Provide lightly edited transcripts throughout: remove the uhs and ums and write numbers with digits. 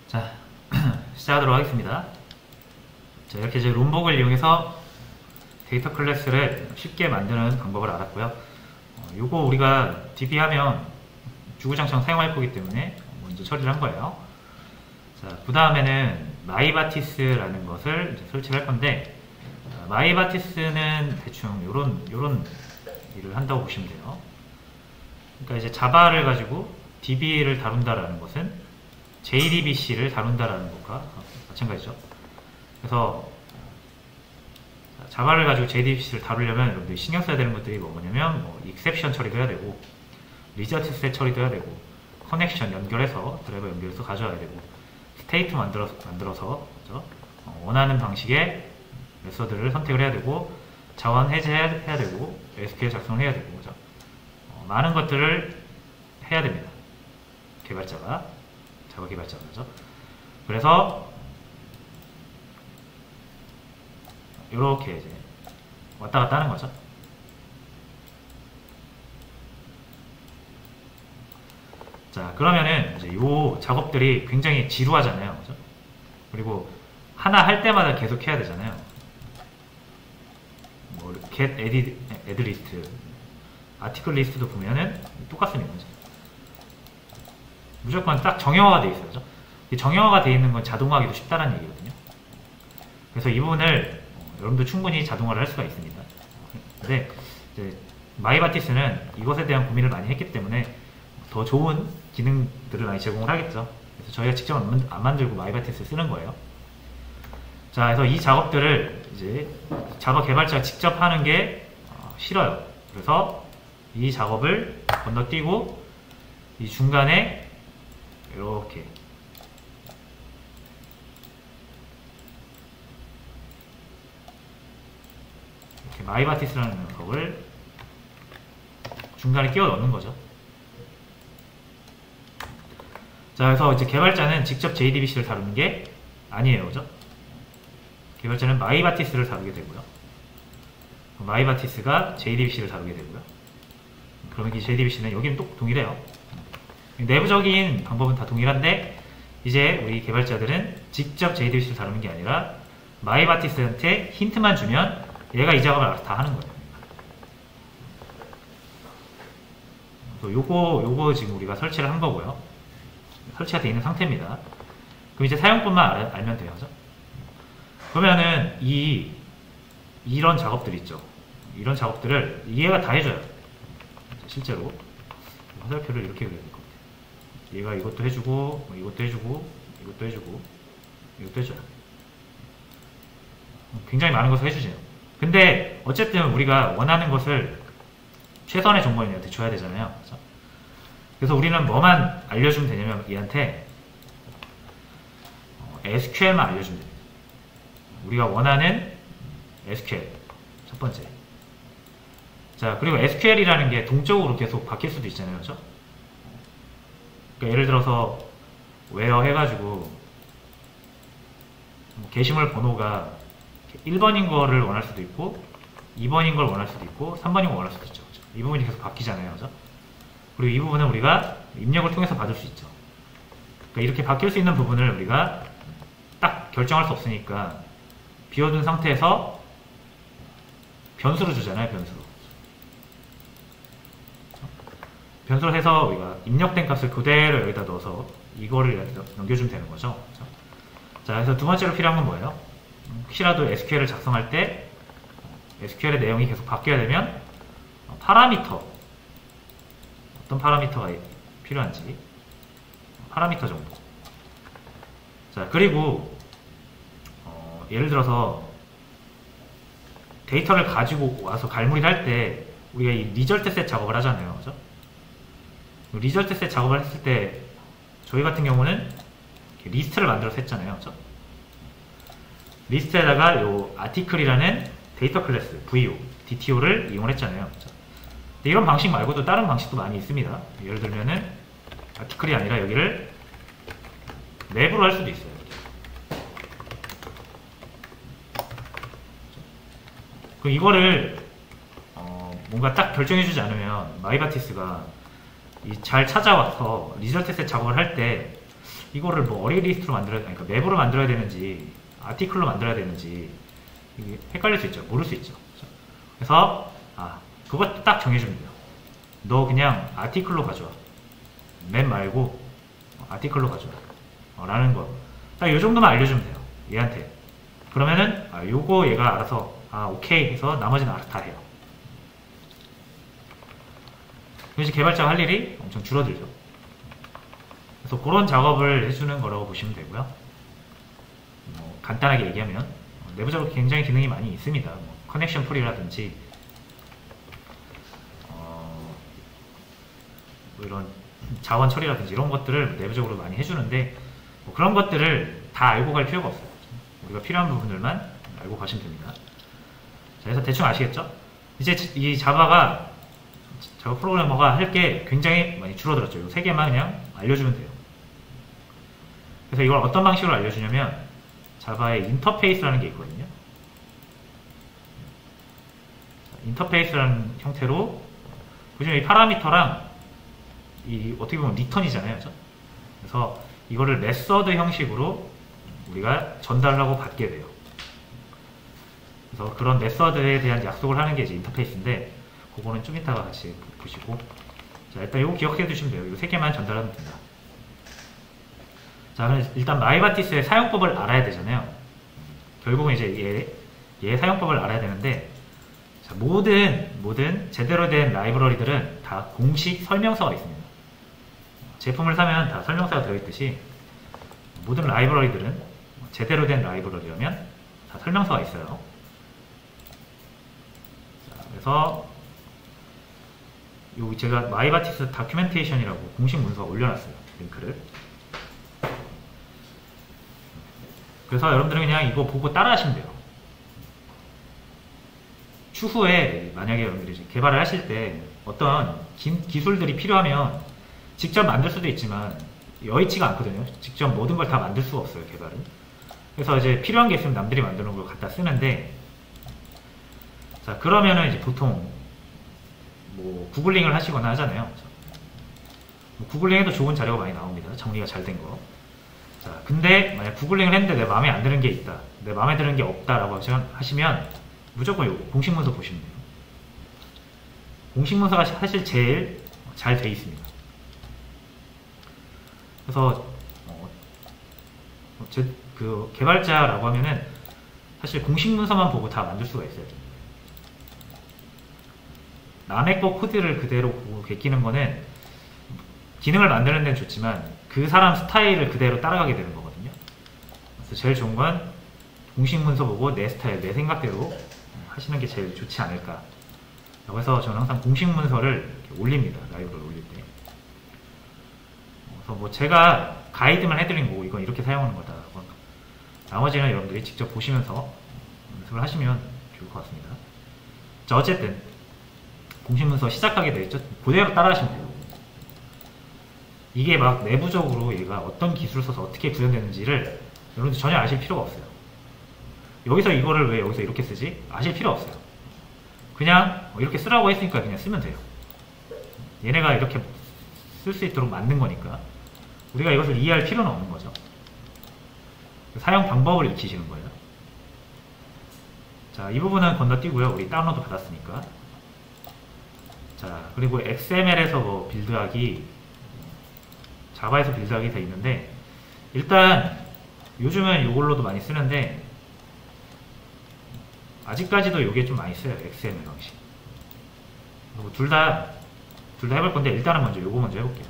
자, 시작하도록 하겠습니다. 자, 이렇게 이제 롬복을 이용해서 데이터 클래스를 쉽게 만드는 방법을 알았고요. 요거 우리가 DB 하면 주구장창 사용할 거기 때문에 먼저 처리를 한 거예요. 자, 그 다음에는 마이바티스라는 것을 이제 설치를 할 건데, 마이바티스는 대충 요런 일을 한다고 보시면 돼요. 그러니까 이제 자바를 가지고 DB를 다룬다라는 것은 JDBC를 다룬다라는 것과 마찬가지죠. 그래서 자바를 가지고 JDBC를 다루려면 여러분들이 신경 써야 되는 것들이 뭐냐면 익셉션 처리도 해야 되고, 리저트 셋 처리도 해야 되고, 커넥션 연결해서 드라이버 연결해서 가져와야 되고, 스테이트 만들어서 그렇죠? 원하는 방식의 메서드를 선택을 해야 되고, 자원 해제해야 되고, SQL 작성을 해야 되고, 그렇죠? 많은 것들을 해야 됩니다. 자바 개발자가, 그죠? 그래서 이렇게 이제 왔다 갔다 하는 거죠. 자, 그러면은 이제 요 작업들이 굉장히 지루하잖아요, 그죠? 그리고 하나 할 때마다 계속 해야 되잖아요. 뭐 get add list, article list도 보면은 똑같습니다. 무조건 딱 정형화가 되어 있어요. 정형화가 되어 있는 건 자동화하기도 쉽다는 얘기거든요. 그래서 이 부분을 여러분도 충분히 자동화를 할 수가 있습니다. 근데 이제 마이바티스는 이것에 대한 고민을 많이 했기 때문에 더 좋은 기능들을 많이 제공을 하겠죠. 그래서 저희가 직접 안 만들고 마이바티스를 쓰는 거예요. 자, 그래서 이 작업들을 이제 자바 개발자가 직접 하는 게 싫어요. 그래서 이 작업을 건너뛰고 이 중간에 이렇게 마이바티스라는 녀석을 중간에 끼워 넣는 거죠. 자, 그래서 이제 개발자는 직접 JDBC를 다루는 게 아니에요, 그죠? 개발자는 마이바티스를 다루게 되고요. 마이바티스가 JDBC를 다루게 되고요. 그러면 이 JDBC는 여기는 또 동일해요. 내부적인 방법은 다 동일한데, 이제 우리 개발자들은 직접 JDBC를 다루는 게 아니라 마이바티스한테 힌트만 주면 얘가 이 작업을 알아서 다 하는 거예요. 요거 지금 우리가 설치를 한 거고요. 설치가 되어 있는 상태입니다. 그럼 이제 사용법만 알면 돼요. 그죠? 그러면은 이런 작업들 있죠. 이런 작업들을 얘가 다 해줘요. 실제로 화살표를 이렇게 그려야 될 것 같아요. 얘가 이것도 해주고, 이것도 해주고, 이것도 해주고, 이것도 해줘요. 굉장히 많은 것을 해주세요. 근데 어쨌든 우리가 원하는 것을 최선의 정보를 얘한테 줘야 되잖아요. 그래서 우리는 뭐만 알려주면 되냐면 얘한테 SQL만 알려주면 됩니다. 우리가 원하는 SQL 첫 번째. 자, 그리고 SQL이라는 게 동적으로 계속 바뀔 수도 있잖아요, 그렇죠? 그러니까 예를 들어서 where 해가지고 게시물 번호가 1번인 거를 원할 수도 있고 2번인 걸 원할 수도 있고 3번인 걸 원할 수도 있죠. 그렇죠? 이 부분이 계속 바뀌잖아요, 그렇죠? 그리고 이 부분은 우리가 입력을 통해서 받을 수 있죠. 그러니까 이렇게 바뀔 수 있는 부분을 우리가 딱 결정할 수 없으니까 비워둔 상태에서 변수로 주잖아요, 변수로. 변수로 해서 우리가 입력된 값을 그대로 여기다 넣어서 이거를 넘겨주면 되는 거죠. 그렇죠? 자, 그래서 두 번째로 필요한 건 뭐예요? 혹시라도 SQL을 작성할 때 SQL의 내용이 계속 바뀌어야 되면 파라미터, 어떤 파라미터가 필요한지 파라미터 정도. 자, 그리고 예를 들어서 데이터를 가지고 와서 갈무리를 할 때 우리가 이 리절트 셋 작업을 하잖아요, 그죠? 리절트 셋 작업을 했을 때 저희 같은 경우는 리스트를 만들어서 했잖아요, 그죠? 리스트에다가 요 아티클이라는 데이터 클래스 VO, DTO를 이용을 했잖아요, 그죠? 근데 이런 방식 말고도 다른 방식도 많이 있습니다. 예를 들면은 아티클이 아니라 여기를 맵으로 할 수도 있어요. 그럼 이거를 뭔가 딱 결정해주지 않으면 마이바티스가 잘 찾아와서 리절트 셋 작업을 할 때 이거를 뭐 어레이 리스트로 그러니까 맵으로 만들어야 되는지 아티클로 만들어야 되는지 이게 헷갈릴 수 있죠. 모를 수 있죠. 그래서 그것도 딱 정해주면 돼요. 너 그냥 아티클로 가져와. 맵 말고 아티클로 가져와. 라는 거. 딱 요 정도만 알려주면 돼요. 얘한테. 그러면은 요거 얘가 알아서 오케이 해서 나머지는 알아서 다 해요. 그래서 개발자가 할 일이 엄청 줄어들죠. 그래서 그런 작업을 해주는 거라고 보시면 되고요. 간단하게 얘기하면 내부적으로 굉장히 기능이 많이 있습니다. 커넥션 풀이라든지 이런 자원 처리라든지 이런 것들을 내부적으로 많이 해주는데 그런 것들을 다 알고 갈 필요가 없어요. 우리가 필요한 부분들만 알고 가시면 됩니다. 자, 그래서 대충 아시겠죠? 이제 이 자바 프로그래머가 할 게 굉장히 많이 줄어들었죠. 이 세 개만 그냥 알려주면 돼요. 그래서 이걸 어떤 방식으로 알려주냐면 자바의 인터페이스라는 게 있거든요. 인터페이스라는 형태로 보시면 이 파라미터랑 이 어떻게 보면 리턴이잖아요. 그죠? 그래서 이거를 메서드 형식으로 우리가 전달을 하고 받게 돼요. 그래서 그런 메서드에 대한 약속을 하는 게 이제 인터페이스인데 그거는 좀 이따가 같이 보시고 자 일단 이거 기억해 두시면 돼요. 이 세 개만 전달하면 됩니다. 자 그럼 일단 마이바티스의 사용법을 알아야 되잖아요. 결국은 이제 얘 사용법을 알아야 되는데 자, 모든 제대로 된 라이브러리들은 다 공식 설명서가 있습니다. 제품을 사면 다 설명서가 들어있듯이 모든 라이브러리들은 제대로 된 라이브러리라면 다 설명서가 있어요. 자, 그래서 요 제가 마이바티스 다큐멘테이션이라고 공식 문서가 올려놨어요. 링크를. 그래서 여러분들은 그냥 이거 보고 따라 하시면 돼요. 추후에 만약에 여러분들이 개발을 하실 때 어떤 기술들이 필요하면 직접 만들 수도 있지만 여의치가 않거든요. 직접 모든 걸 다 만들 수가 없어요, 개발은. 그래서 이제 필요한 게 있으면 남들이 만드는 걸 갖다 쓰는데 자 그러면은 이제 보통 뭐 구글링을 하시거나 하잖아요. 구글링에도 좋은 자료가 많이 나옵니다. 정리가 잘 된 거. 자 근데 만약 구글링을 했는데 내 마음에 안 드는 게 있다, 내 마음에 드는 게 없다라고 하시면 무조건 요거 공식 문서 보시면 돼요. 공식 문서가 사실 제일 잘 돼 있습니다. 그래서 그 개발자라고 하면은 사실 공식 문서만 보고 다 만들 수가 있어요. 남의 거 코드를 그대로 보고 베끼는 거는 기능을 만드는 데는 좋지만 그 사람 스타일을 그대로 따라가게 되는 거거든요. 그래서 제일 좋은 건 공식 문서 보고 내 스타일, 내 생각대로 하시는 게 제일 좋지 않을까. 그래서 저는 항상 공식 문서를 이렇게 올립니다. 라이브를 올릴 때. 그래서 뭐 제가 가이드만 해드린 거고 이건 이렇게 사용하는 거다. 나머지는 여러분들이 직접 보시면서 연습을 하시면 좋을 것 같습니다. 자 어쨌든 공식 문서 시작하게 되겠죠. 그대로 따라 하시면 돼요. 이게 막 내부적으로 얘가 어떤 기술을 써서 어떻게 구현되는지를 여러분들 전혀 아실 필요가 없어요. 여기서 이거를 왜 여기서 이렇게 쓰지? 아실 필요 없어요. 그냥 이렇게 쓰라고 했으니까 그냥 쓰면 돼요. 얘네가 이렇게 쓸 수 있도록 만든 거니까 우리가 이것을 이해할 필요는 없는 거죠. 사용 방법을 익히시는 거예요. 자, 이 부분은 건너뛰고요. 우리 다운로드 받았으니까. 자, 그리고 XML에서 뭐 빌드하기, 자바에서 빌드하기 돼 있는데 일단 요즘은 이걸로도 많이 쓰는데 아직까지도 이게 좀 많이 써요. XML 방식. 둘 다 해볼 건데 일단은 먼저 요거 먼저 해볼게요.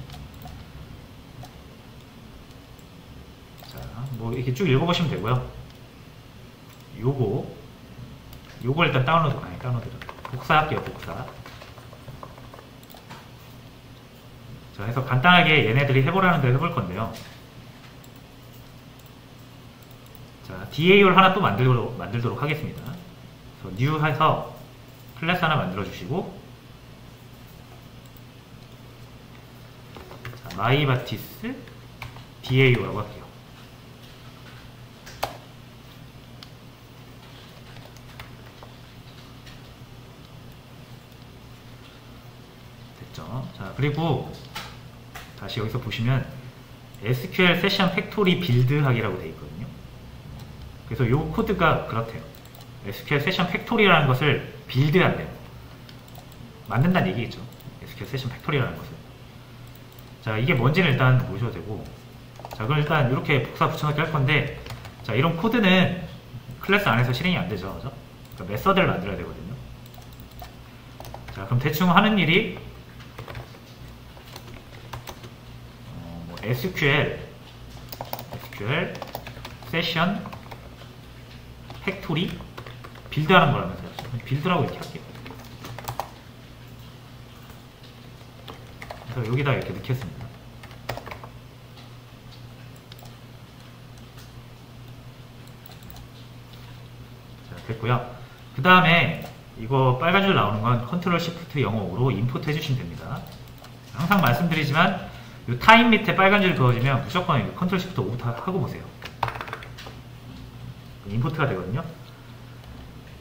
자, 뭐 이렇게 쭉 읽어보시면 되고요. 요거 일단 다운로드 복사할게요. 복사. 자, 그래서 간단하게 얘네들이 해보라는 대로 해볼 건데요. 자, DAO를 하나 또 만들도록 하겠습니다. 그래서 new 해서 클래스 하나 만들어 주시고, 자, 마이바티스 DAO라고 할게요. 됐죠? 자, 그리고 다시 여기서 보시면 SQL 세션 팩토리 빌드하기라고 되어 있거든요. 그래서 이 코드가 그렇대요. SQL 세션 팩토리라는 것을 빌드한대요. 만든다는 얘기겠죠. SQL 세션 팩토리라는 것을. 자, 이게 뭔지는 일단 보셔도 되고, 자, 그럼 일단 이렇게 복사 붙여넣기 할 건데, 자, 이런 코드는 클래스 안에서 실행이 안 되죠. 그죠? 그러니까 메서드를 만들어야 되거든요. 자, 그럼 대충 하는 일이 뭐 SQL 세션 팩토리 빌드하는 거라면서요. 빌드라고 이렇게 할게요. 그래서 여기다 이렇게 넣겠습니다. 자, 됐고요. 그 다음에 이거 빨간 줄 나오는 건 컨트롤 시프트 영어로 임포트 해주시면 됩니다. 항상 말씀드리지만 이 타임 밑에 빨간 줄 그어지면 무조건 컨트롤 시프트 5부터 하고 보세요. 임포트가 되거든요.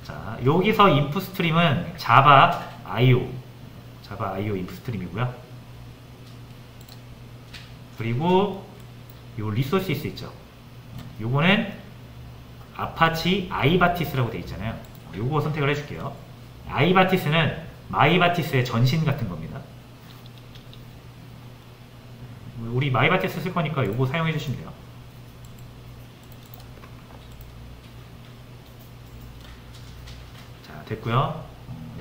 자, 여기서 인풋 스트림은 자바 IO 인풋 스트림이고요. 그리고 요 리소시스 있죠. 요거는 아파치 아이바티스라고 되어 있잖아요. 요거 선택을 해줄게요. 아이바티스는 마이바티스의 전신 같은 겁니다. 우리 마이바티스 쓸 거니까 요거 사용해 주시면 돼요. 자, 됐고요.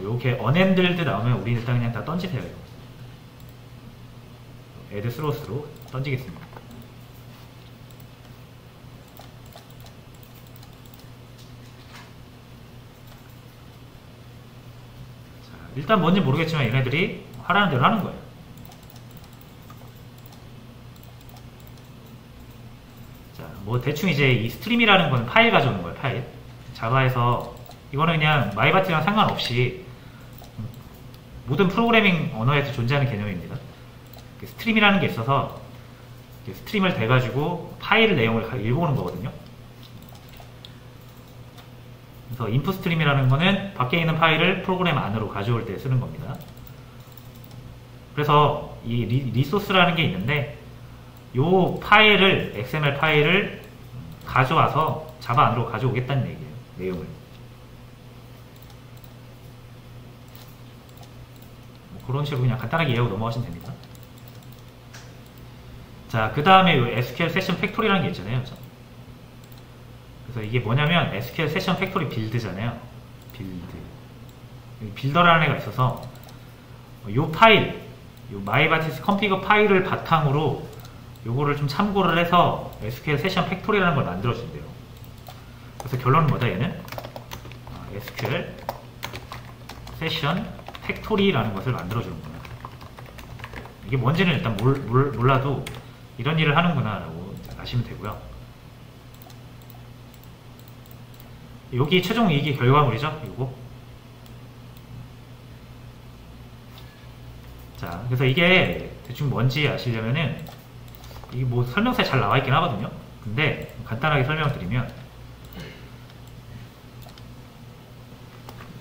요렇게 unhandled 나오면 우리 일단 그냥 다 던지세요. add throws로 던지겠습니다. 자, 일단 뭔지 모르겠지만 얘네들이 하라는 대로 하는 거예요. 자, 뭐 대충 이제 이 스트림이라는 건 파일 가져오는 거예요. 파일. 자바에서 이거는 그냥 마이바티랑 상관없이 모든 프로그래밍 언어에서 존재하는 개념입니다. 스트림이라는 게 있어서 스트림을 대가지고 파일 내용을 읽어보는 거거든요. 그래서 인풋 스트림이라는 거는 밖에 있는 파일을 프로그램 안으로 가져올 때 쓰는 겁니다. 그래서 이 리소스라는 게 있는데 이 파일을 XML 파일을 가져와서 자바 안으로 가져오겠다는 얘기예요. 내용을. 뭐 그런 식으로 그냥 간단하게 이해하고 넘어가시면 됩니다. 자, 그 다음에 이 SQL 세션 팩토리라는 게 있잖아요. 그래서 이게 뭐냐면 SQL 세션 팩토리 빌드잖아요. 빌더라는 애가 있어서 이 파일, 이 마이바티스 컨피그 파일을 바탕으로 요거를 좀 참고를 해서 SQL 세션 팩토리라는 걸 만들어준대요. 그래서 결론은 뭐다 얘는? SQL 세션 팩토리라는 것을 만들어주는구나. 이게 뭔지는 일단 몰라도 이런 일을 하는구나 라고 아시면 되고요. 여기 최종 이익이 결과물이죠. 이거. 자, 그래서 이게 대충 뭔지 아시려면은 이게 뭐 설명서에 잘 나와 있긴 하거든요. 근데 간단하게 설명을 드리면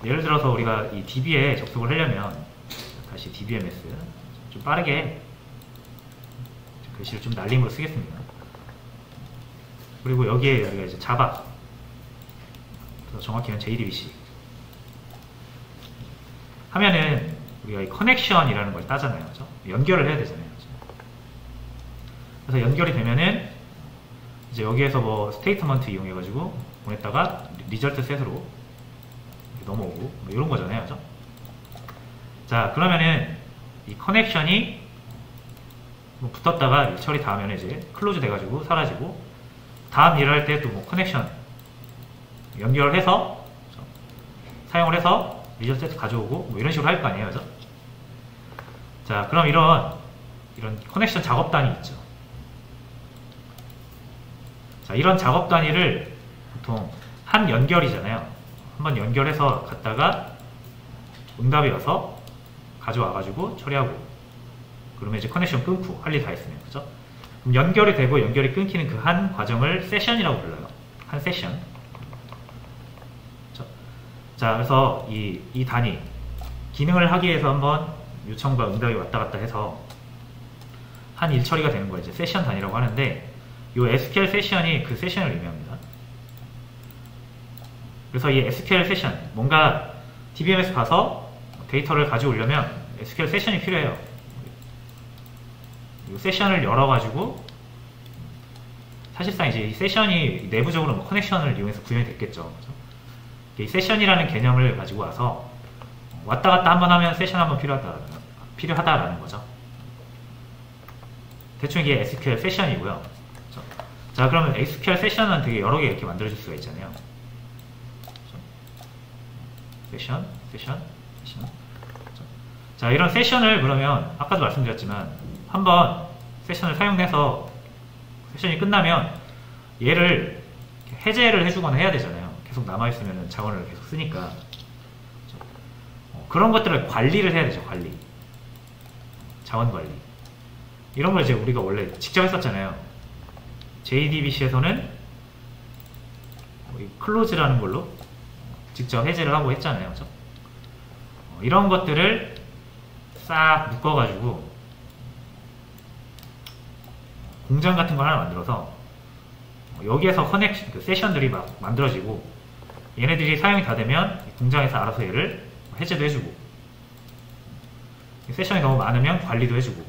예를 들어서 우리가 이 DB에 접속을 하려면 다시 DBMS 좀 빠르게 글씨를 좀 날림으로 쓰겠습니다. 그리고 여기에 우리가 이제 자바, 정확히는 JDBC 하면은 우리가 이 커넥션이라는 걸 따잖아요. 그렇죠? 연결을 해야 되잖아요. 그렇죠? 그래서 연결이 되면은 이제 여기에서 뭐 스테이트먼트 이용해가지고 보냈다가 리절트 셋으로 넘어오고 뭐 이런 거잖아요. 그렇죠? 자, 그러면은 이 커넥션이 뭐 붙었다가 처리 다 하면 이제 클로즈 돼가지고 사라지고 다음 일을 할 때 또 뭐 커넥션 연결해서 사용을 해서 리저트 세트 가져오고 뭐 이런 식으로 할 거 아니에요. 그죠? 자, 그럼 이런 커넥션 작업 단위 있죠. 자, 이런 작업 단위를 보통 한 연결이잖아요. 한번 연결해서 갔다가 응답이 와서 가져와가지고 처리하고 그러면 이제 커넥션 끊고 할 일 다 했으면, 그죠? 그럼 연결이 되고 연결이 끊기는 그 한 과정을 세션이라고 불러요. 한 세션. 그죠? 자, 그래서 이 단위 기능을 하기 위해서 한번 요청과 응답이 왔다 갔다 해서 한 일 처리가 되는 거예요. 이제 세션 단위라고 하는데 이 SQL 세션이 그 세션을 의미합니다. 그래서 이 SQL 세션, 뭔가 DBMS 가서 데이터를 가져오려면 SQL 세션이 필요해요. 이 세션을 열어가지고 사실상 이제 이 세션이 내부적으로 뭐 커넥션을 이용해서 구현이 됐겠죠. 이 세션이라는 개념을 가지고 와서 왔다 갔다 한번 하면 세션 한번 필요하다라는 거죠. 대충 이게 SQL 세션이고요. 자, 그러면 SQL 세션은 되게 여러 개 이렇게 만들어줄 수가 있잖아요. 세션. 자, 이런 세션을 그러면 아까도 말씀드렸지만 한번 세션을 사용해서 세션이 끝나면 얘를 해제를 해주거나 해야 되잖아요. 계속 남아있으면 자원을 계속 쓰니까. 그런 것들을 관리를 해야 되죠. 관리. 자원 관리. 이런 걸 이제 우리가 원래 직접 했었잖아요. JDBC에서는 클로즈라는 걸로 직접 해제를 하고 했잖아요. 그렇죠? 이런 것들을 싹 묶어가지고 공장 같은 걸 하나 만들어서 여기에서 커넥션, 그 세션들이 막 만들어지고 얘네들이 사용이 다 되면 공장에서 알아서 얘를 해제도 해주고 세션이 너무 많으면 관리도 해주고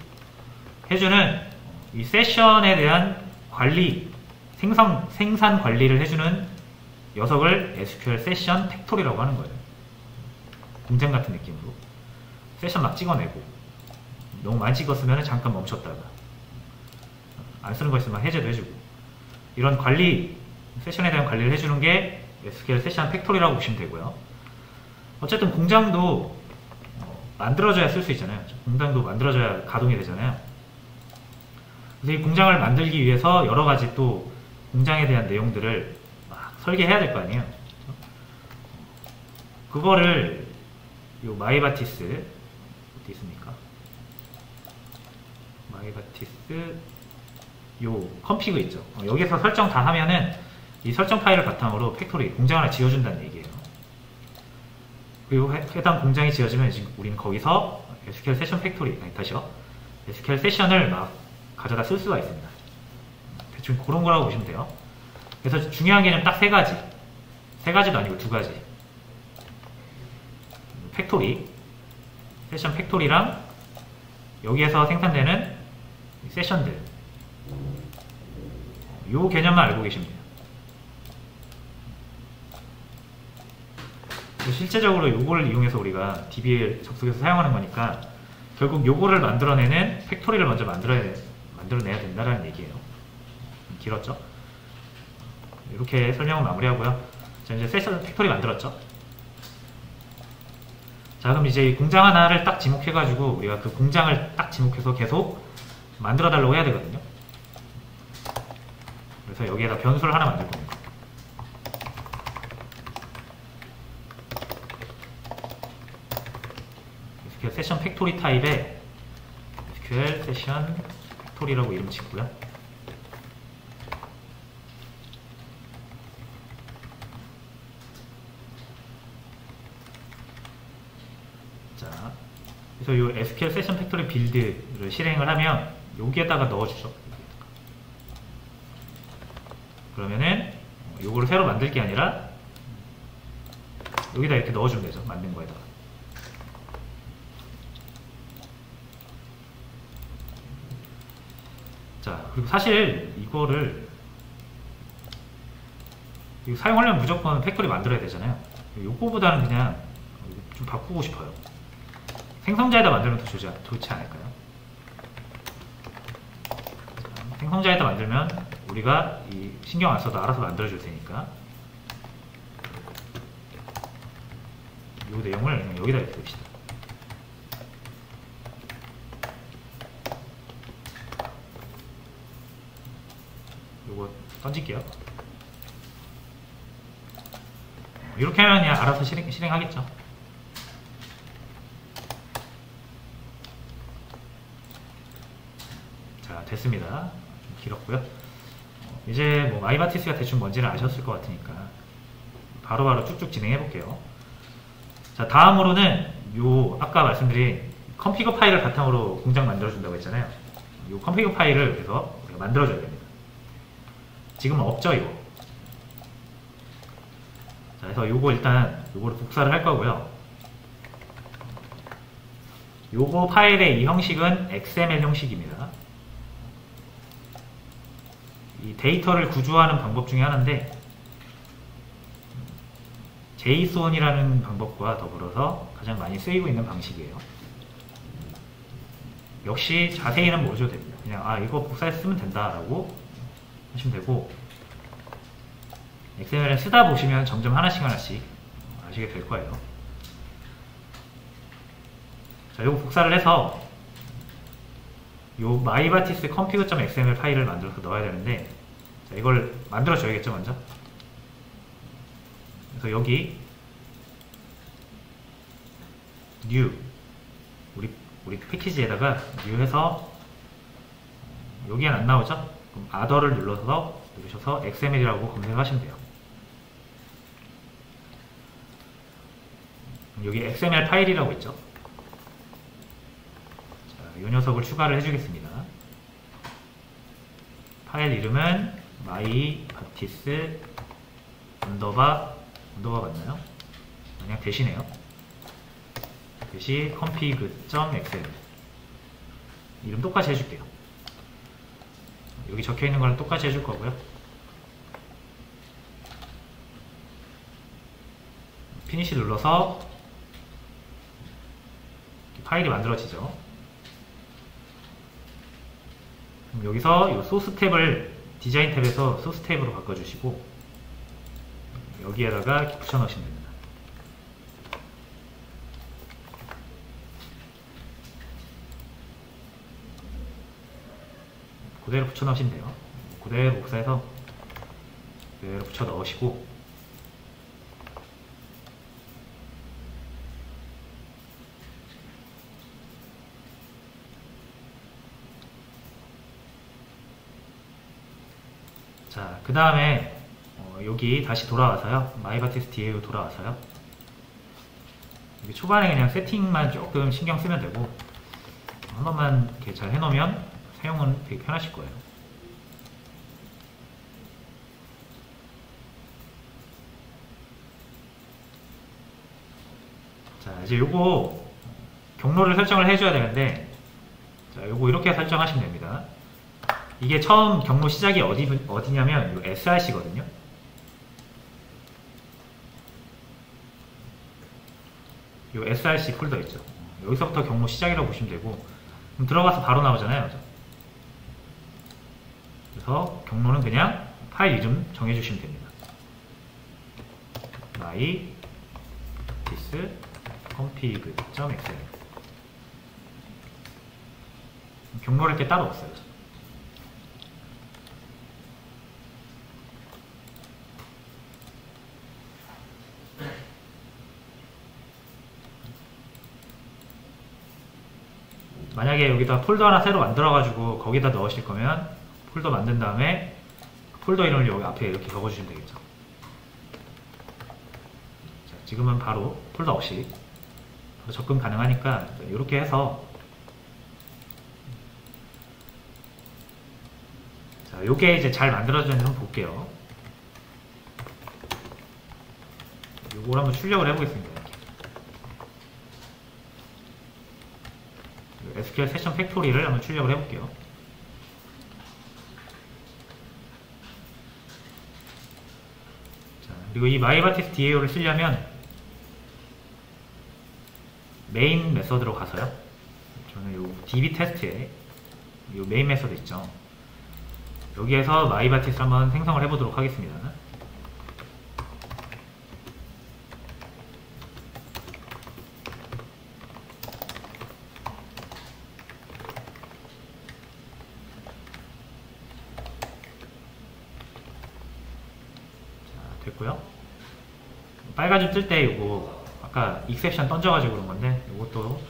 해주는 이 세션에 대한 관리, 생산 관리를 해주는 녀석을 SQL 세션 팩토리라고 하는 거예요. 공장 같은 느낌으로 세션 막 찍어내고 너무 많이 찍었으면 잠깐 멈췄다가 안 쓰는 거 있으면 해제도 해주고 이런 관리, 세션에 대한 관리를 해주는 게 SQL 세션 팩토리라고 보시면 되고요. 어쨌든 공장도 만들어져야 쓸 수 있잖아요. 공장도 만들어져야 가동이 되잖아요. 그래서 이 공장을 만들기 위해서 여러 가지 또 공장에 대한 내용들을 막 설계해야 될 거 아니에요. 그거를 요 마이바티스 어디 있습니까? 마이바티스 요 컴피그 있죠. 여기서 설정 다 하면은 이 설정 파일을 바탕으로 팩토리 공장 하나 지어준다는 얘기예요. 그리고 해당 공장이 지어지면 지금 우리는 거기서 SQL 세션 팩토리, 아니 다시요. SQL 세션을 막 가져다 쓸 수가 있습니다. 대충 그런 거라고 보시면 돼요. 그래서 중요한 개념 딱 세 가지. 세 가지도 아니고 두 가지. 팩토리, 세션 팩토리랑 여기에서 생산되는 세션들. 요 개념만 알고 계시면 돼요. 실제적으로 요거를 이용해서 우리가 DB에 접속해서 사용하는 거니까 결국 요거를 만들어내는 팩토리를 먼저 만들어내야 된다는 얘기예요. 길었죠? 이렇게 설명을 마무리하고요. 자, 이제 세션 팩토리 만들었죠? 자, 그럼 이제 공장 하나를 딱 지목해가지고 우리가 그 공장을 딱 지목해서 계속 만들어 달라고 해야 되거든요. 그래서 여기에다 변수를 하나 만들 겁니다. SQL 세션 팩토리 타입에 SQL 세션 팩토리라고 이름 짓고요. 자, 그래서 이 SQL 세션 팩토리 빌드를 실행을 하면 여기에다가 넣어주죠. 그러면은 요거를 새로 만들 게 아니라 여기다 이렇게 넣어주면 되죠. 만든 거에다가. 자, 그리고 사실 이거를 사용하려면 무조건 팩토리 만들어야 되잖아요. 요거보다는 그냥 좀 바꾸고 싶어요. 생성자에다 만들면 더 좋지 않을까요? 자, 생성자에다 만들면 우리가 이 신경 안 써도 알아서 만들어줄 테니까 이 내용을 그냥 여기다 이렇게 둡시다. 요거 던질게요. 이렇게 하면 그냥 알아서 실행하겠죠. 자, 됐습니다. 좀 길었고요. 이제 뭐 마이바티스가 대충 뭔지는 아셨을 것 같으니까 바로바로 쭉쭉 진행해 볼게요. 자, 다음으로는 요 아까 말씀드린 컴피그 파일을 바탕으로 공장 만들어 준다고 했잖아요. 이 컴피그 파일을 그래서 우리가 만들어줘야 됩니다. 지금은 없죠, 이거. 자, 그래서 요거 일단 요거를 복사를 할 거고요. 요거 파일의 이 형식은 XML 형식입니다. 이 데이터를 구조하는 방법 중에 하나인데 JSON이라는 방법과 더불어서 가장 많이 쓰이고 있는 방식이에요. 역시 자세히는 모르셔도 됩니다. 그냥 이거 복사해서 쓰면 된다라고 하시면 되고, XML을 쓰다 보시면 점점 하나씩 아시게 될 거예요. 자, 이거 복사를 해서 요 myBatis config.xml 파일을 만들어서 넣어야 되는데, 자, 이걸 만들어 줘야겠죠, 먼저. 그래서 여기 new 우리 패키지에다가 new 해서 여기엔 안 나오죠? 그럼 other를 누르셔서 xml이라고 검색하시면 돼요. 여기 XML 파일이라고 있죠. 자, 이 녀석을 추가를 해주겠습니다. 파일 이름은 myBatis 언더바 맞나요? 그냥 대시네요. 대시 config.xml 이름 똑같이 해줄게요. 여기 적혀있는 거랑 똑같이 해줄 거고요. 피니시 눌러서 파일이 만들어지죠. 그럼 여기서 이 소스 탭을 디자인 탭에서 소스 탭으로 바꿔주시고 여기에다가 이렇게 붙여 넣으시면 됩니다. 그대로 붙여 넣으시면 돼요. 그대로 복사해서 그대로 붙여 넣으시고, 자, 그 다음에 여기 다시 돌아와서요. myBatis DA로 돌아와서요. 여기 초반에 그냥 세팅만 조금 신경 쓰면 되고, 한 번만 이렇게 잘 해놓으면 사용은 되게 편하실 거예요. 자, 이제 요거 경로를 설정을 해줘야 되는데, 자, 요거 이렇게 설정하시면 됩니다. 이게 처음 경로 시작이 어디냐면 요 src거든요. 요 src 폴더 있죠. 여기서부터 경로 시작이라고 보시면 되고, 그럼 들어가서 바로 나오잖아요. 그래서 경로는 그냥 파일 이름 정해주시면 됩니다. myBatis config.xml 경로를 게 따로 없어요. 만약에 여기다 폴더 하나 새로 만들어가지고 거기다 넣으실 거면 폴더 만든 다음에 폴더 이름을 여기 앞에 이렇게 적어주시면 되겠죠. 자, 지금은 바로 폴더 없이 바로 접근 가능하니까 이렇게 해서, 자, 요게 이제 잘 만들어졌는지 한번 볼게요. 요걸 한번 출력을 해보겠습니다. SQL 세션 팩토리를 한번 출력을 해볼게요. 자, 그리고 이 myBatis DAO를 쓰려면 메인 메서드로 가서요. 저는 요 DB 테스트에 요 메인 메서드 있죠. 여기에서 myBatis 한번 생성을 해보도록 하겠습니다. 됐고요. 빨간 줄 뜰 때 이거 아까 익셉션 던져가지고 그런 건데 이것도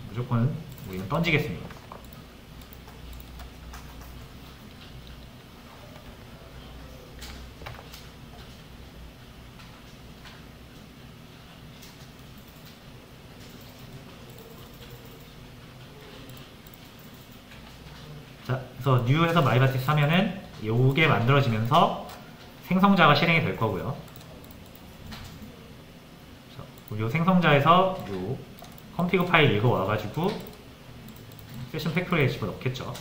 무조건 우리는 던지겠습니다. 자, 그래서 new 해서 마이바티스 하면은 요게 만들어지면서 생성자가 실행이 될 거고요. 요 생성자에서 요 컴피그 파일 읽어 와가지고 세션 팩토리에 집어넣겠죠.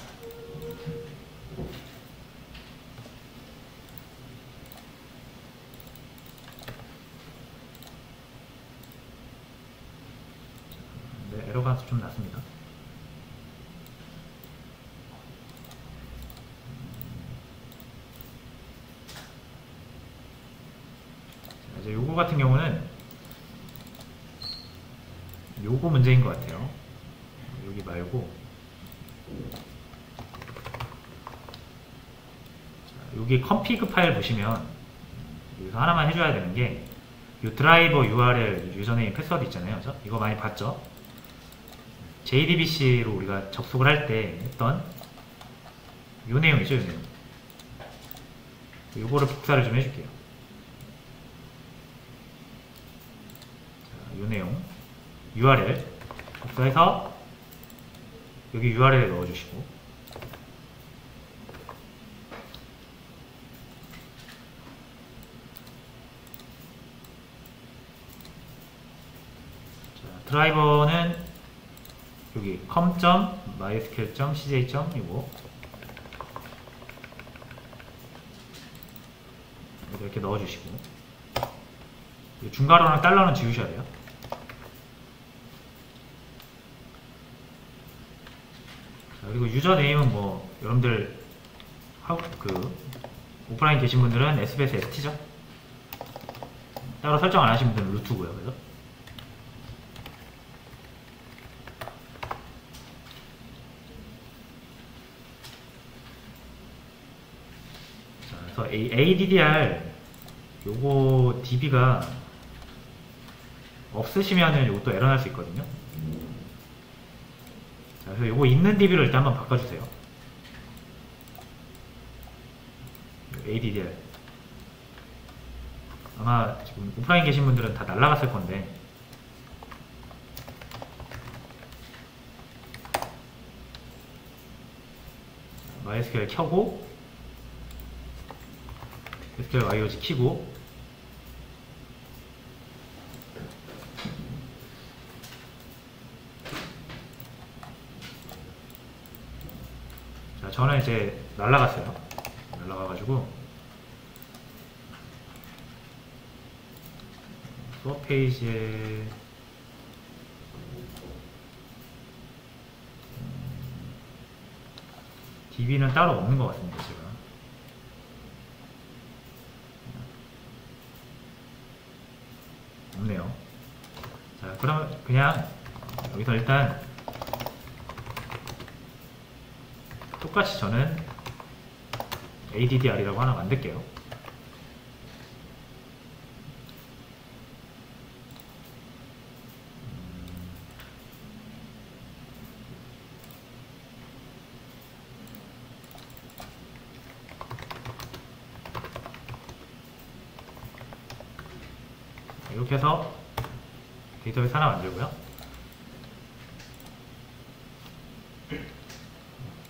네, 에러가 좀 났습니다. 자, 이제 요거 같은 경우는 요거 문제인 것 같아요. 여기 말고 자, 여기 컴피그 파일 보시면 여기서 하나만 해줘야 되는 게 이 드라이버 URL 유저네임 패스워드 있잖아요. 그죠? 이거 많이 봤죠? JDBC로 우리가 접속을 할 때 했던 요 내용이죠. 요 내용. 요거를 복사를 좀 해줄게요. 자, 요 내용 URL 복사해서 여기 URL에 넣어주시고, 자, 드라이버는 여기 com.mysql.cj. 이거 이렇게 넣어주시고, 중괄호랑 달러는 지우셔야 돼요. 그리고 유저 네임은 뭐 여러분들 오프라인 계신 분들은 SBS ST죠. 따로 설정 안 하신 분들은 루트고요. 그래서 자, 그래서 ADDR 요거 DB가 없으시면은 요것도 에러 날 수 있거든요. 자, 그래서 요거 있는 DB로 일단 한번 바꿔주세요. ADDR 아마 지금 오프라인 계신 분들은 다 날라갔을 건데, MySQL 켜고 SQL YOG 키고, 자, 저는 이제 날라갔어요. 날라가가지고 수업 페이지에 DB는 따로 없는 것 같습니다. 제가 없네요. 자, 그러면 그냥 여기서 일단 똑같이 저는 ADDR이라고 하나 만들게요. 이렇게 해서 데이터베이스 하나 만들고요.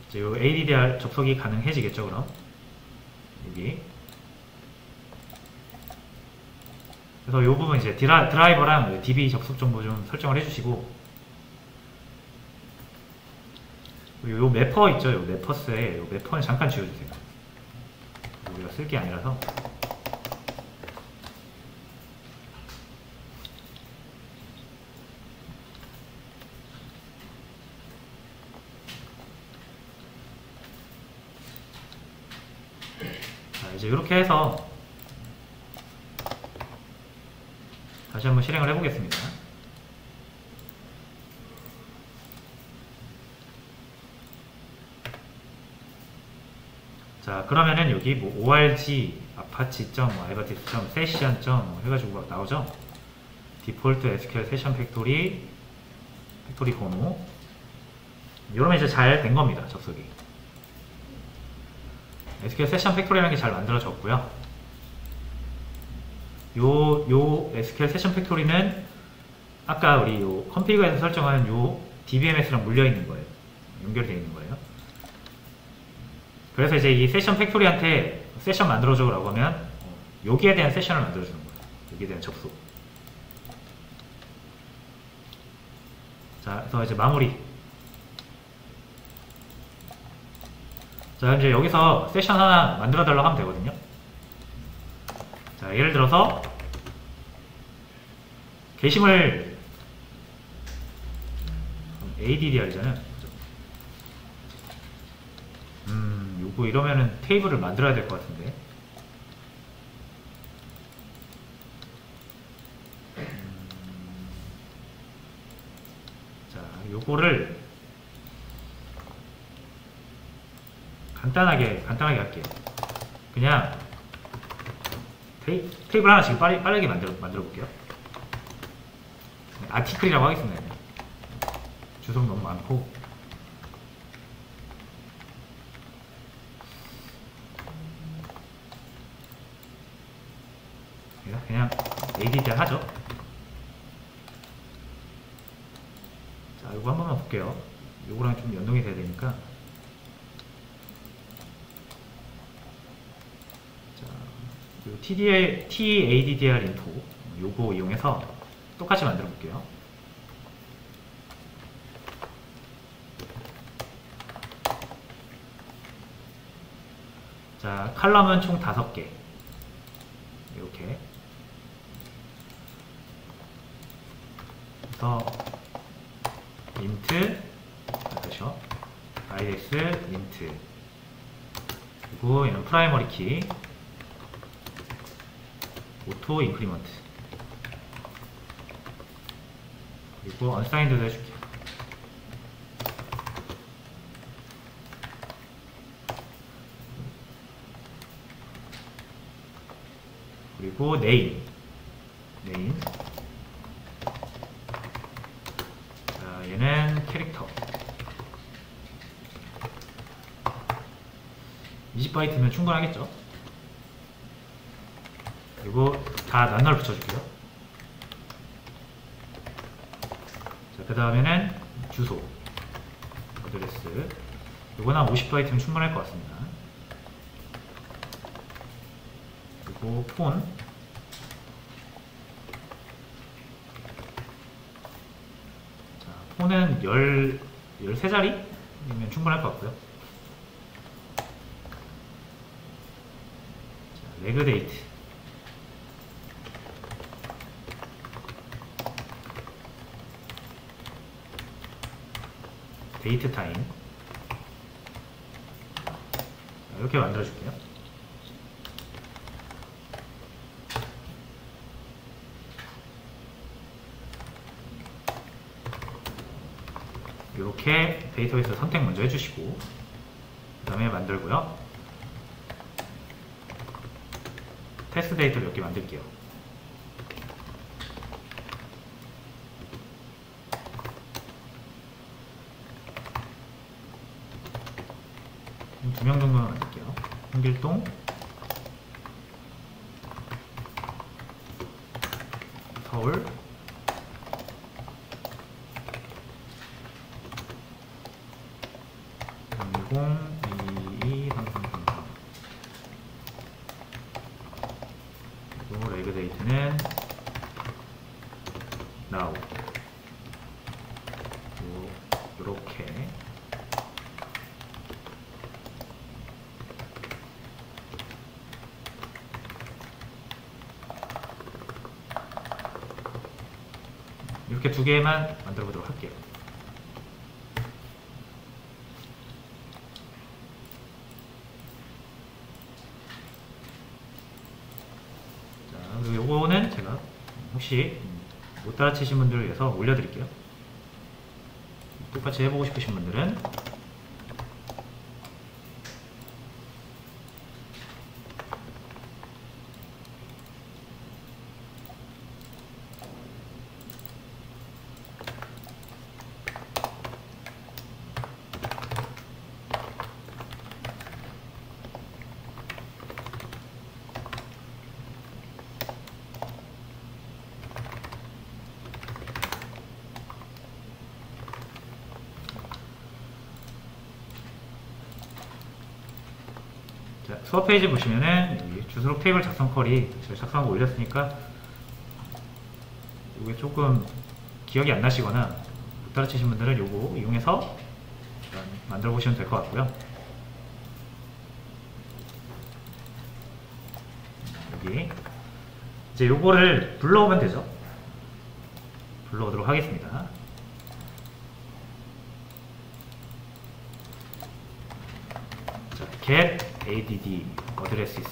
이제 요 ADDR 접속이 가능해지겠죠. 그럼 여기 그래서 요 부분 이제 드라이버랑 DB 접속 정보 좀 설정을 해주시고, 요 매퍼 있죠. 요 매퍼스에 요 매퍼는 잠깐 지워주세요. 우리가 쓸 게 아니라서. 자, 이제 이렇게 해서 다시 한번 실행을 해보겠습니다. 자, 그러면은 여기 뭐 org apache.ibatis.session 해가지고 막 나오죠. 디폴트 SQL 세션 팩토리 번호, 이러면 이제 잘 된 겁니다. 접속이. SQL 세션 팩토리라는 게 잘 만들어졌고요. 요 SQL 세션 팩토리는 아까 우리 요 컨피그에서 설정한 요 DBMS랑 물려 있는 거예요. 연결되어 있는 거예요. 그래서 이제 이 세션 팩토리한테 세션 만들어줘라고 하면 여기에 대한 세션을 만들어주는 거예요. 여기에 대한 접속. 자, 그래서 이제 마무리. 자, 이제 여기서 세션 하나 만들어 달라고 하면 되거든요. 자, 예를 들어서 게시물 ADDR이잖아요. 요거 이러면은 테이블을 만들어야 될 것 같은데. 자, 요거를 간단하게 할게요. 그냥 테이블 하나 지금 빠르게 만들어 볼게요. 아티클이라고 하겠습니다. 주소가 너무 많고. 그냥 ADDR 하죠. 자, 이거 한 번만 볼게요. 요거랑 좀 연동이 돼야 되니까. 자, 요 TADDR 인포 요거 이용해서 똑같이 만들어 볼게요. 자, 칼럼은 총 5개. 이렇게. 그래서 int 그렇죠. ids int 그리고 얘는 프라이머리 키 오토 인크리먼트 그리고 언사인드도 해줄게요. 그리고 네임 자, 얘는 캐릭터 20바이트면 충분하겠죠. 그리고 다 낱널 붙여줄게요. 자, 그 다음에는 주소 어드레스 이건 한 50바이트면 충분할 것 같습니다. 그리고 폰 자, 폰은 13자리면 충분할 것 같고요. 자, 레그 데이트 데이트 타임 이렇게 만들어 줄게요. 이렇게 데이터베이스 선택 먼저 해주시고 그 다음에 만들고요. 테스트 데이터 몇 개 만들게요. 두 명 정도만 만들게요. 홍길동 서울 0222333 그리고 레그 데이트는 now 요렇게 이렇게 두 개만 만들어 보도록 할게요. 자, 그리고 요거는 제가 혹시 못 따라치신 분들을 위해서 올려드릴게요. 똑같이 해보고 싶으신 분들은 수업 페이지 보시면은 여기 주소록 테이블 작성 쿼리 제가 작성하고 올렸으니까 이게 조금 기억이 안 나시거나 못 따라치신 분들은 요거 이용해서 만들어 보시면 될 것 같고요. 여기 이제 요거를 불러오면 되죠. 불러오도록 하겠습니다. 자, get add addresses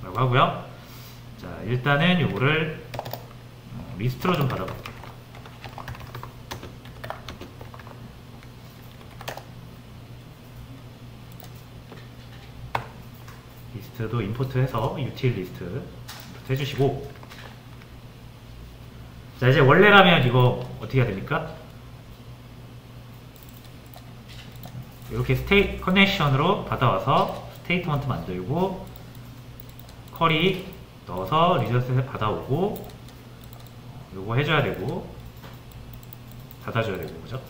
라고 하고요. 자, 일단은 요거를 리스트로 좀 받아볼게요. 리스트도 임포트해서 util 리스트 해주시고, 자, 이제 원래라면 이거 어떻게 해야 됩니까? 이렇게 스테이트 커넥션으로 받아와서 스테이트먼트 만들고 쿼리 넣어서 리저스에 받아오고 요거 해줘야 되고 닫아줘야 되고, 그죠?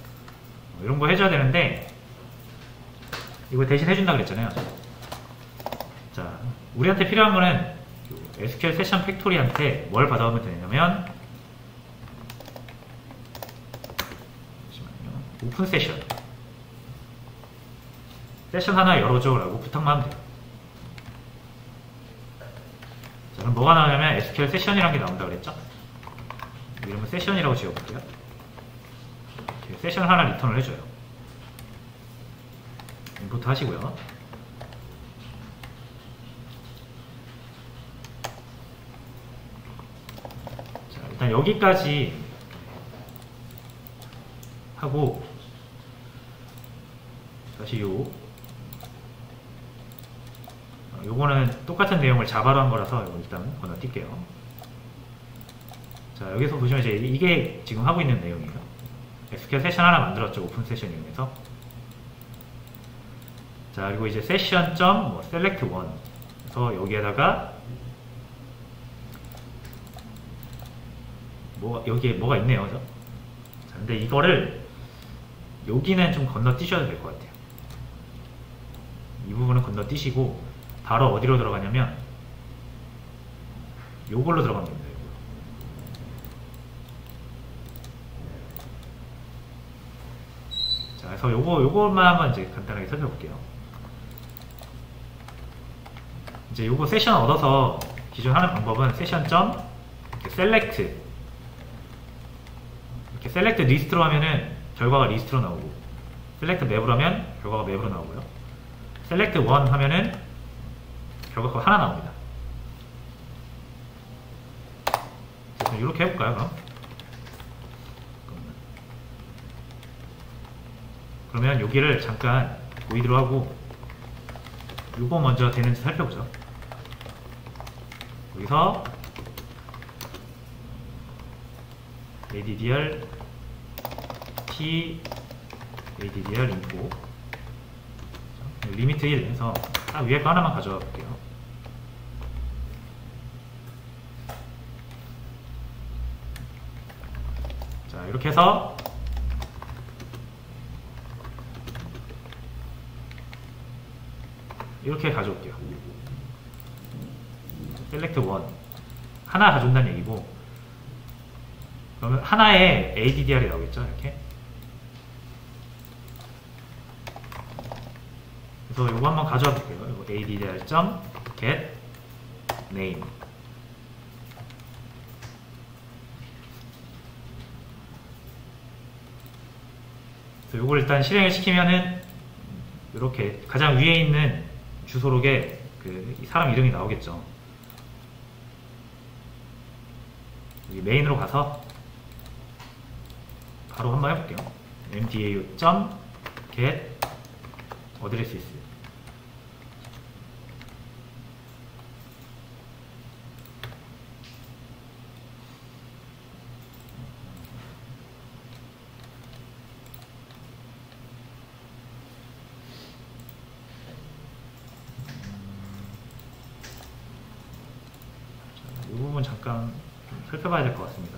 이런 거 해줘야 되는데 이거 대신 해준다 그랬잖아요. 자, 우리한테 필요한 거는 SQL 세션 팩토리한테 뭘 받아오면 되냐면, 잠시만요, 오픈 세션 하나 열어줘 라고 부탁만 하면 돼요. 자, 그럼 뭐가 나오냐면 SQL 세션이라는 게 나온다 그랬죠? 이름은 세션이라고 지어볼게요. 세션 하나 리턴을 해줘요. 임포트 하시고요. 자, 일단 여기까지 하고 다시 요거는 똑같은 내용을 자바로 한 거라서 이거 일단 건너뛸게요. 자, 여기서 보시면 이제 이게 지금 하고 있는 내용이에요. SQL 세션 하나 만들었죠. 오픈 세션 이용해서. 자, 그리고 이제 세션 뭐 select one 그래서 여기에다가 여기에 뭐가 있네요. 그죠? 자, 근데 이거를 여기는 좀 건너뛰셔도 될 것 같아요. 이 부분은 건너뛰시고 바로 어디로 들어가냐면 요걸로 들어가면 됩니다. 자, 그래서 요것만 한번 이제 간단하게 살펴볼게요. 이제 요거 세션 얻어서 기존 하는 방법은 세션 점 select 이렇게 select 리스트로 하면은 결과가 리스트로 나오고, select 맵으로 하면 결과가 맵으로 나오고요. select one 하면은 결과가 하나 나옵니다. 이렇게 해볼까요, 그럼? 그러면 여기를 잠깐 보이드로 하고 요거 먼저 되는지 살펴보죠. 여기서 addr t addr info 리미트 1 해서 딱 위에 거 하나만 가져와 볼게요. 자, 이렇게 해서 이렇게 가져올게요. select one 하나 가져온다는 얘기고, 그러면 하나에 addr이 나오겠죠, 이렇게. 그래서 이거 한번 가져와 볼게요. 이거 addr.get name. 그래서 이걸 일단 실행을 시키면은 이렇게 가장 위에 있는 주소록에 그 사람 이름이 나오겠죠. 여기 메인으로 가서 바로 한번 해볼게요. mdau.get addresses. 이 부분 잠깐 좀 살펴봐야 될 것 같습니다.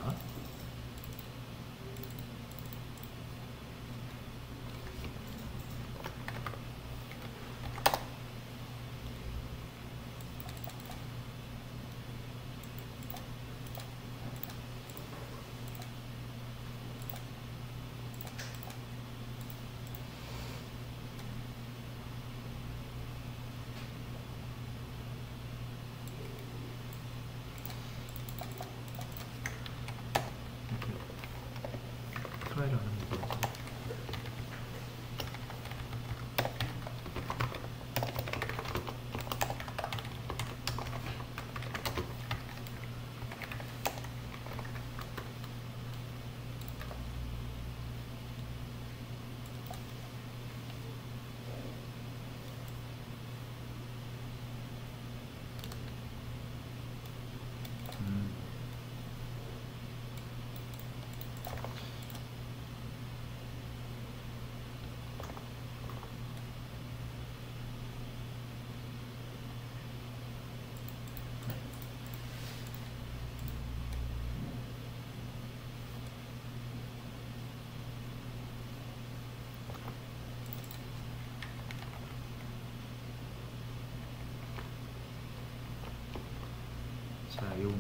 자, 요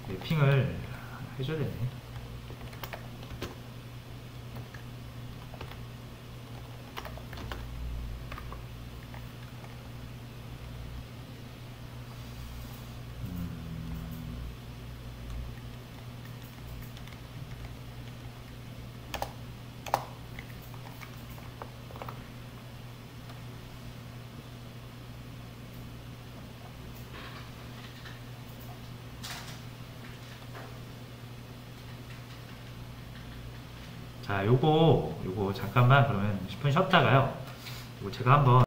맵핑을 해줘야 되네. 자, 요거 잠깐만 그러면 10분 쉬었다가요. 요거 제가 한번